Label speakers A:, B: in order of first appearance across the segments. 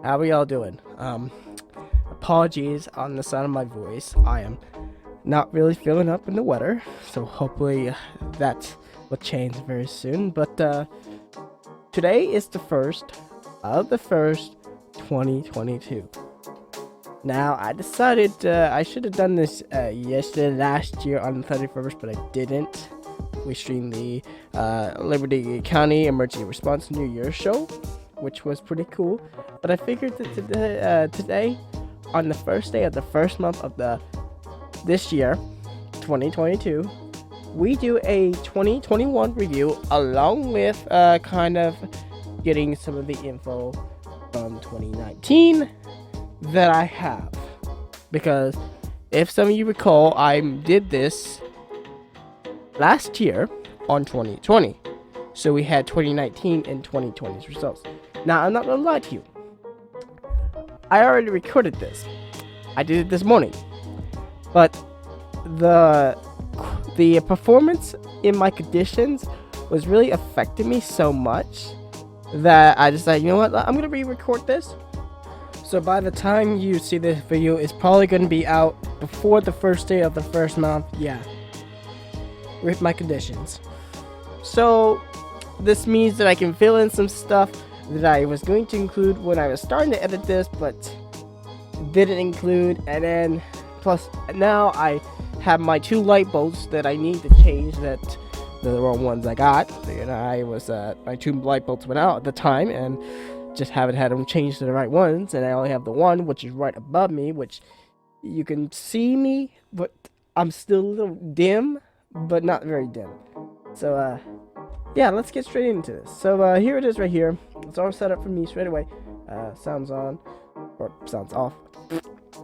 A: How are y'all doing? Apologies on the sound of my voice. I am not really feeling up in the weather, so hopefully that will change very soon. But today is the first of the first 2022. Now I decided I should have done this last year on the 31st, but I didn't. We streamed the Liberty County Emergency Response New Year's show, which was pretty cool. But I figured that today, on the first day of the first month of this year, 2022, we do a 2021 review along with kind of getting some of the info from 2019 that I have. Because if some of you recall, I did this last year on 2020. So we had 2019 and 2020's results. Now, I'm not gonna lie to you. I already recorded this. I did it this morning. But the performance in my conditions was really affecting me so much that I decided, you know what, I'm gonna re-record this. So by the time you see this video, it's probably gonna be out before the first day of the first month. Yeah. With my conditions. So this means that I can fill in some stuff that I was going to include when I was starting to edit this, but didn't include. And then plus now I have my two light bulbs that I need to change, that the wrong ones I got. And I was my two light bulbs went out at the time and just haven't had them changed to the right ones, and I only have the one which is right above me, which you can see me, but I'm still a little dim, but not very dim. So yeah, let's get straight into this. So here it is right here. It's all set up for me straight away. Sounds on, or sounds off.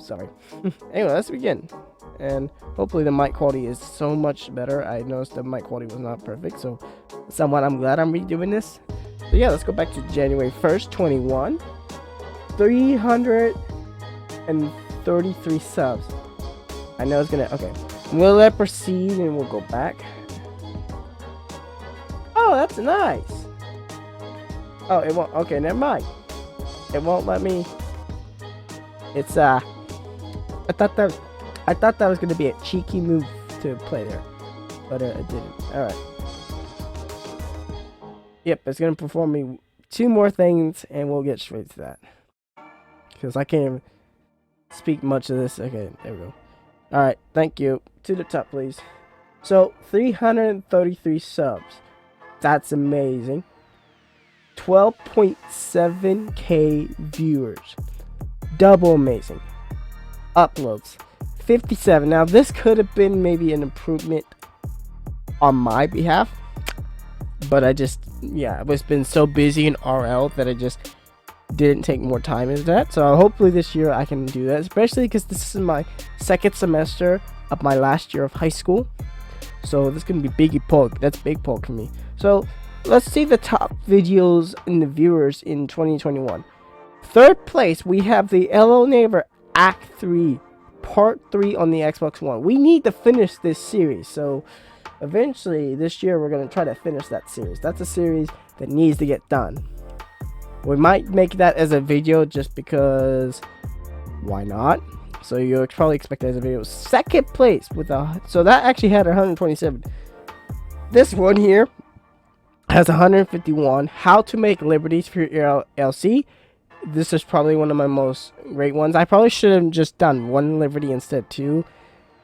A: Sorry. Anyway, let's begin. And hopefully the mic quality is so much better. I noticed the mic quality was not perfect, so somewhat I'm glad I'm redoing this. So yeah, let's go back to January 1st, 21. 333 subs. I know it's gonna, okay. We'll let proceed and we'll go back. Oh, that's nice. Oh, it won't, okay, never mind. It won't let me. It's, I thought that was gonna be a cheeky move to play there, but it didn't. Alright. Yep, it's gonna perform me two more things and we'll get straight to that. Because I can't even speak much of this. Okay, there we go. Alright, thank you. To the top, please. So, 333 subs. That's amazing. 12.7k viewers. Double amazing. Uploads. 57. Now, this could have been maybe an improvement on my behalf. But I just, yeah, I've been so busy in RL that I just didn't take more time into that. So hopefully this year I can do that, especially because this is my second semester of my last year of high school. So this is gonna be big poke. That's big poke for me. So let's see the top videos and the viewers in 2021. Third place, we have the Hello Neighbor Act 3 Part 3 on the Xbox One. We need to finish this series, so eventually this year we're going to try to finish that series. That's a series that needs to get done. We might make that as a video just because why not? So you'll probably expect that as a video. Second place with so that actually had 127. This one here has 151. How to make liberties for your LC. This is probably one of my most great ones. I probably should have just done one liberty instead of two,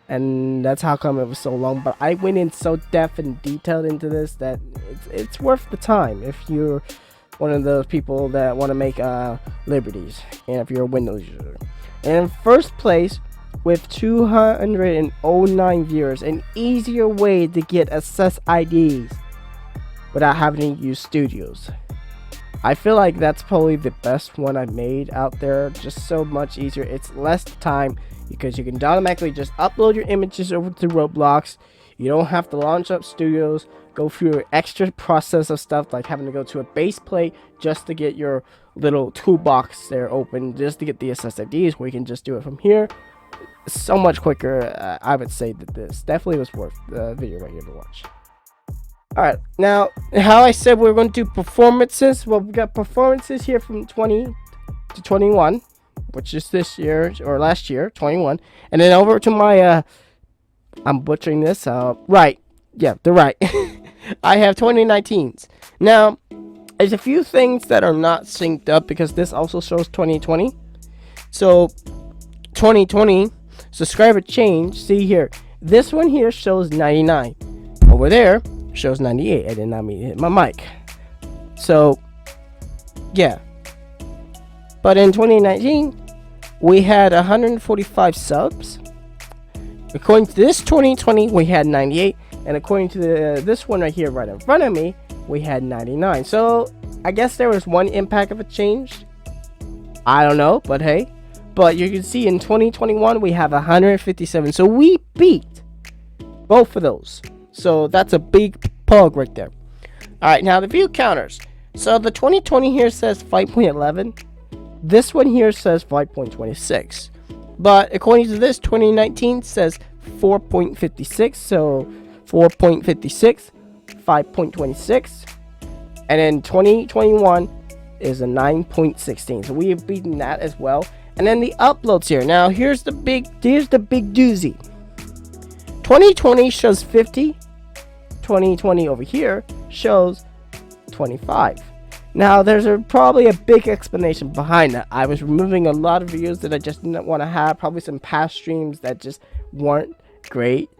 A: and that's how come it was so long. But I went in so depth and detailed into this that it's worth the time if you're one of those people that want to make liberties, and if you're a Windows user. And in first place with 209 viewers, an easier way to get access IDs without having to use studios. I feel like that's probably the best one I've made out there. Just so much easier. It's less time because you can automatically just upload your images over to Roblox. You don't have to launch up studios, go through an extra process of stuff like having to go to a base plate just to get your little toolbox there open, just to get the SSIDs, where you can just do it from here. So much quicker. I would say that this definitely was worth the video right here to watch. Alright, now, how I said we are going to do performances. Well, we got performances here from 20 to 21, which is this year or last year, 21, and then over to my I'm butchering this. Right, yeah, they're right. I have 2019s. Now, there's a few things that are not synced up because this also shows 2020. So 2020 subscriber change. See here, this one here shows 99. Over there shows 98. I did not mean to hit my mic. So yeah, but in 2019 we had 145 subs. According to this 2020 we had 98, and according to this one right here right in front of me we had 99. So I guess there was one impact of a change. I don't know, but hey. But you can see in 2021 we have 157. So we beat both of those. So that's a big pug right there. Alright, now the view counters. So the 2020 here says 5.11. This one here says 5.26. But according to this, 2019 says 4.56. So 4.56, 5.26. And then 2021 is a 9.16. So we have beaten that as well. And then the uploads here. Now here's the big doozy. 2020 shows 50. 2020 over here shows 25. Now there's probably a big explanation behind that. I was removing a lot of videos that I just didn't want to have. Probably some past streams that just weren't great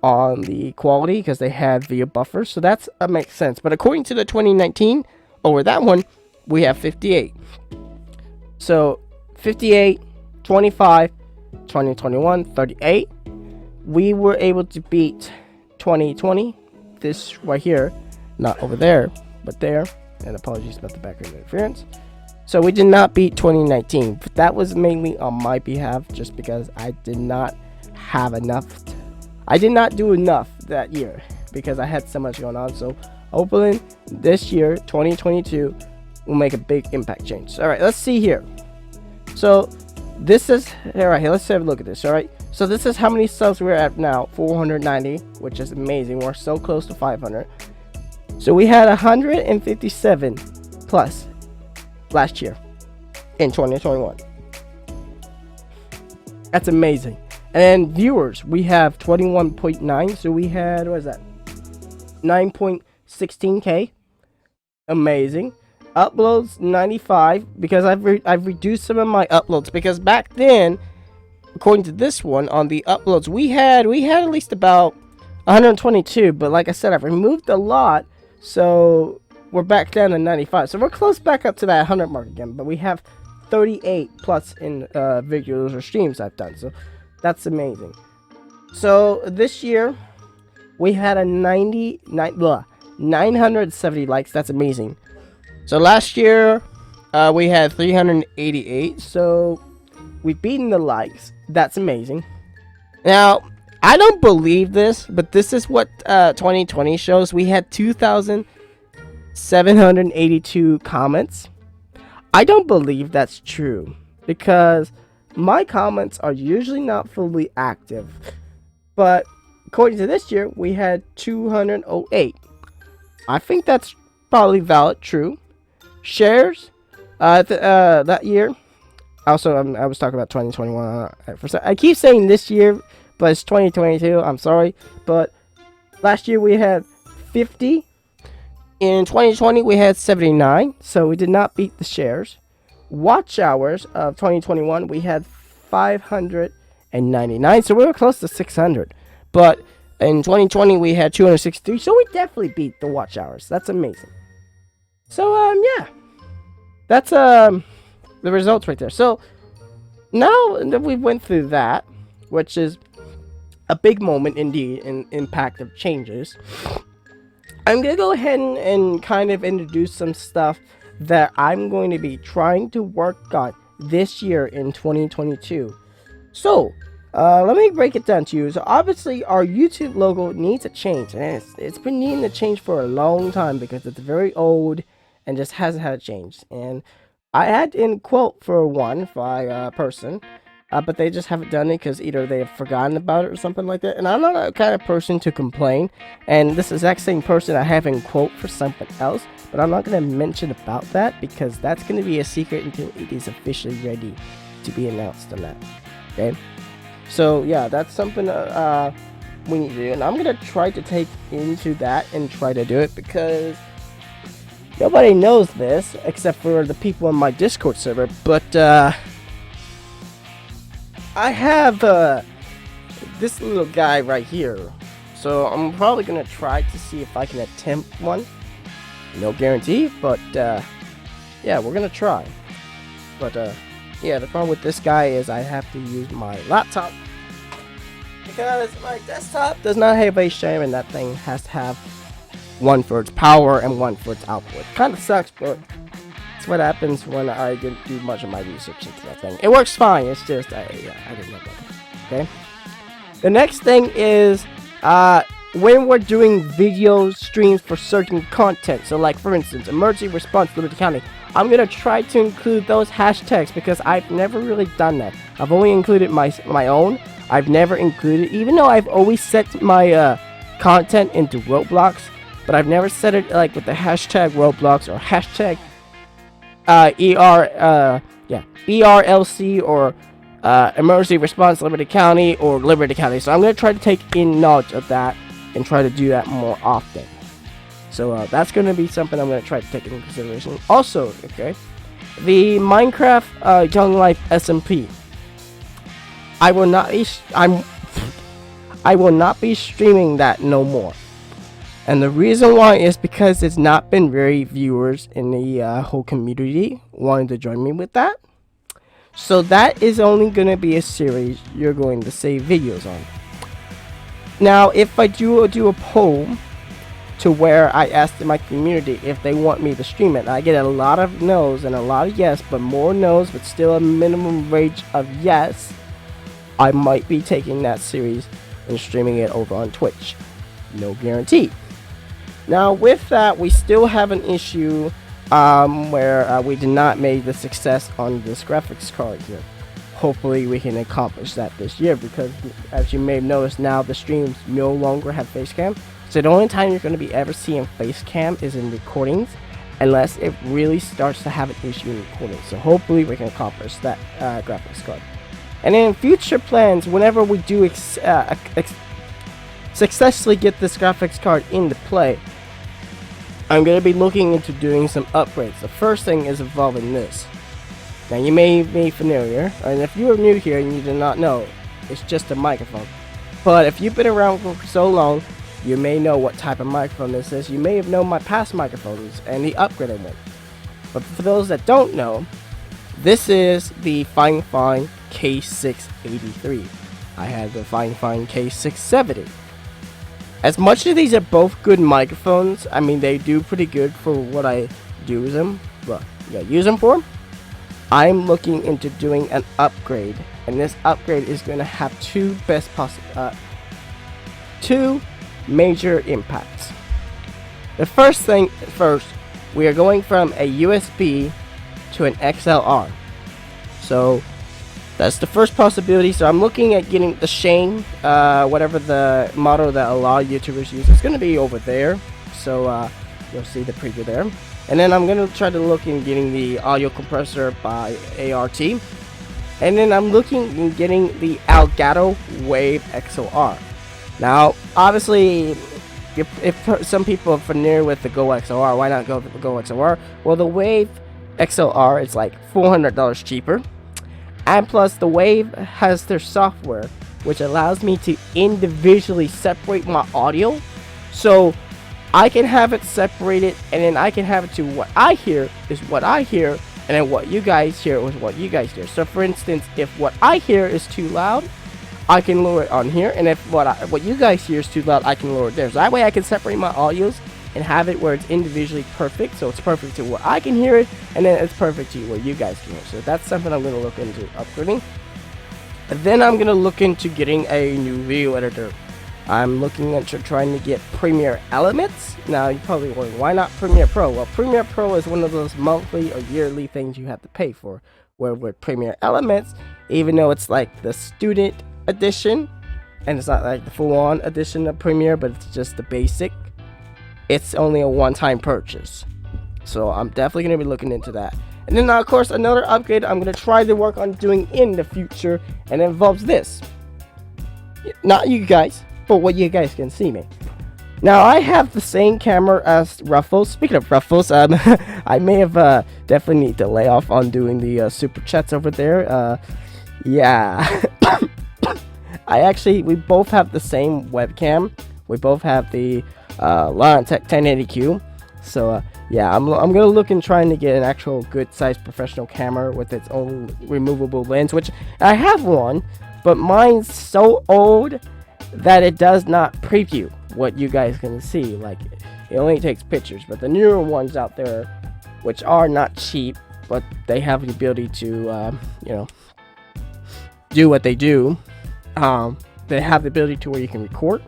A: on the quality because they had video buffers. So that makes sense. But according to the 2019 over that one, we have 58. So 58, 25, 2021, 38. We were able to beat 2020. This right here, not over there, but there. And apologies about the background interference. So we did not beat 2019. But that was mainly on my behalf, just because I did not have enough. I did not do enough that year because I had so much going on. So hopefully this year, 2022, will make a big impact change. All right, let's see here. So this is all right. Let's have a look at this. All right. So this is how many subs we're at now. 490, which is amazing. We're so close to 500. So we had 157 plus last year in 2021. That's amazing. And viewers, we have 21.9. So we had, what is that? 9.16K. Amazing. Uploads 95 because I've reduced some of my uploads because back then, according to this one on the uploads, we had at least about 122, but like I said, I've removed a lot, so we're back down to 95. So we're close back up to that 100 mark again, but we have 38 plus in videos or streams I've done, so that's amazing. So this year we had a 970 likes. That's amazing. So last year we had 388, so we've beaten the likes. That's amazing. Now, I don't believe this, but this is what 2020 shows. We had 2,782 comments. I don't believe that's true because my comments are usually not fully active. But according to this year, we had 208. I think that's probably valid, true. Shares that year. Also, I was talking about 2021. I keep saying this year, but it's 2022. I'm sorry, but last year we had 50. In 2020 we had 79, so we did not beat the shares. Watch hours of 2021 we had 599, so we were close to 600. But in 2020 we had 263, so we definitely beat the watch hours. That's amazing. So yeah, that's the results right there. So now that we went through that, which is a big moment indeed in impact of changes, I'm gonna go ahead and kind of introduce some stuff that I'm going to be trying to work on this year in 2022. So let me break it down to you. So obviously our YouTube logo needs a change, and it's been needing to change for a long time because it's very old and just hasn't had a change. And I had in quote for one by a person. but they just haven't done it because either they have forgotten about it or something like that. And I'm not a kind of person to complain, and this exact same person I have in quote for something else, but I'm not going to mention about that because that's going to be a secret until it is officially ready to be announced on that. Okay, so yeah, that's something we need to do, and I'm going to try to take into that and try to do it because nobody knows this except for the people on my Discord server, but I have this little guy right here, so I'm probably gonna try to see if I can attempt one. No guarantee, but yeah, we're gonna try. But yeah, the problem with this guy is I have to use my laptop because my desktop does not have a stream, and that thing has to have one for its power and one for its output. Kind of sucks, but it's what happens when I didn't do much of my research into that thing. It works fine. It's just I didn't know about it. Okay. The next thing is when we're doing video streams for certain content. So, like for instance, emergency response Liberty County. I'm gonna try to include those hashtags because I've never really done that. I've only included my own. I've never included, even though I've always set my content into Roblox, but I've never set it like with the hashtag Roblox or hashtag ERLC or emergency response Liberty County or Liberty County. So I'm going to try to take in knowledge of that and try to do that more often. So that's going to be something I'm going to try to take into consideration. Also, okay, the Minecraft Young Life SMP. I will not be streaming that no more. And the reason why is because it's not been very viewers in the whole community wanting to join me with that. So that is only going to be a series you're going to save videos on. Now, if I do a poll to where I ask my community if they want me to stream it, I get a lot of no's and a lot of yes, but more no's, but still a minimum range of yes, I might be taking that series and streaming it over on Twitch. No guarantee. Now, with that, we still have an issue where we did not make the success on this graphics card here. Hopefully, we can accomplish that this year because, as you may have noticed, now the streams no longer have face cam. So the only time you're going to be ever seeing face cam is in recordings, unless it really starts to have an issue in recording. So hopefully, we can accomplish that graphics card. And in future plans, whenever we do successfully get this graphics card into play, I'm going to be looking into doing some upgrades. The first thing is involving this. Now, you may be familiar, and if you are new here and you do not know, it's just a microphone. But if you've been around for so long, you may know what type of microphone this is. You may have known my past microphones and the upgraded one. But for those that don't know, this is the Fine K683. I had the Fine K670. As much as these are both good microphones, I mean, they do pretty good for what I use them for. I'm looking into doing an upgrade, and this upgrade is going to have two major impacts. The first thing first, we are going from a USB to an XLR. So that's the first possibility. So I'm looking at getting the Shane, whatever the model that a lot of YouTubers use. It's going to be over there. So you'll see the preview there. And then I'm going to try to look in getting the audio compressor by ART. And then I'm looking in getting the Elgato Wave XLR. Now, obviously, if some people are familiar with the Go XLR, why not go with the Go XLR? Well, the Wave XLR is like $400 cheaper. And plus, the Wave has their software, which allows me to individually separate my audio. So I can have it separated, and then I can have it to what I hear is what I hear, and then what you guys hear is what you guys hear. So for instance, if what I hear is too loud, I can lower it on here, and if what you guys hear is too loud, I can lower it there. So that way I can separate my audios and have it where it's individually perfect. So it's perfect to where I can hear it, and then it's perfect to where you guys can hear it. So that's something I'm going to look into upgrading. And then I'm going to look into getting a new video editor. I'm looking at trying to get Premiere Elements. Now, you're probably wondering, why not Premiere Pro? Well, Premiere Pro is one of those monthly or yearly things you have to pay for. where with Premiere Elements, even though it's like the student edition, and it's not like the full-on edition of Premiere, but it's just the basic, it's only a one-time purchase. So I'm definitely going to be looking into that. And then of course another upgrade I'm going to try to work on doing in the future, and it involves this. Not you guys, but what you guys can see me. Now I have the same camera as Ruffles. Speaking of Ruffles, I may have definitely need to lay off on doing the super chats over there. Yeah. We both have the same webcam. We both have the Logitech 1080Q. So yeah, I'm gonna look in trying to get an actual good sized professional camera with its own removable lens, which I have one, but mine's so old that it does not preview what you guys can see. Like, it only takes pictures. But the newer ones out there, which are not cheap, but they have the ability to do what they do, they have the ability to where you can record.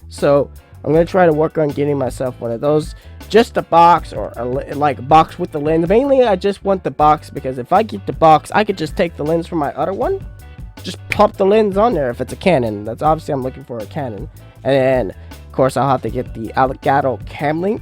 A: So I'm gonna try to work on getting myself one of those, just a box, or like a box with the lens. Mainly I just want the box, because if I get the box, I could just take the lens from my other one, just plop the lens on there if it's a Canon. That's obviously I'm looking for a Canon. And then of course I'll have to get the Elgato Cam Link.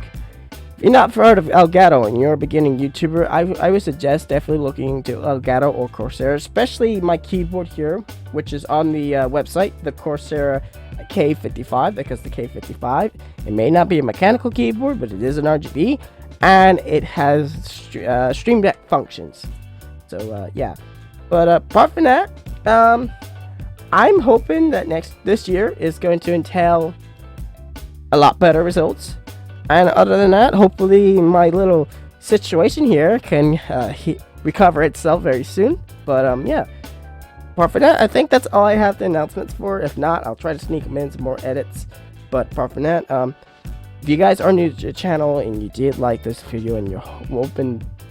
A: If you're not heard of Elgato and you're a beginning YouTuber, I would suggest definitely looking into Elgato or Corsair, especially my keyboard here, which is on the website, the Corsair K55, because the K55, it may not be a mechanical keyboard, but it is an RGB, and it has Stream Deck functions. So yeah, but apart from that, I'm hoping that this year is going to entail a lot better results. And other than that, hopefully my little situation here can recover itself very soon. But yeah, apart from that, I think that's all I have the announcements for. If not, I'll try to sneak them in some more edits. But apart from that, if you guys are new to the channel and you did like this video and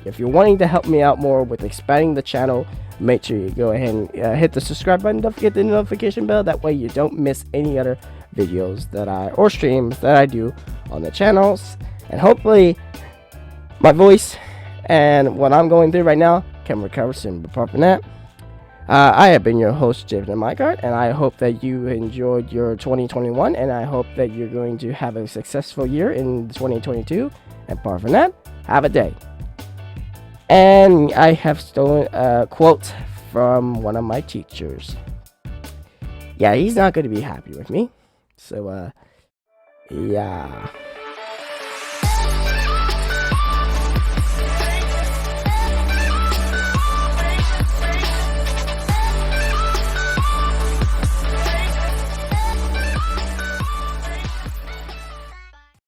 A: if you're wanting to help me out more with expanding the channel, make sure you go ahead and hit the subscribe button. Don't forget the notification bell. That way you don't miss any other videos or streams that I do on the channels. And hopefully my voice and what I'm going through right now can recover soon. But apart from that, I have been your host, Jpdminecart, and I hope that you enjoyed your 2021, and I hope that you're going to have a successful year in 2022. And apart from that, have a day. And I have stolen a quote from one of my teachers. Yeah, he's not going to be happy with me. So, yeah.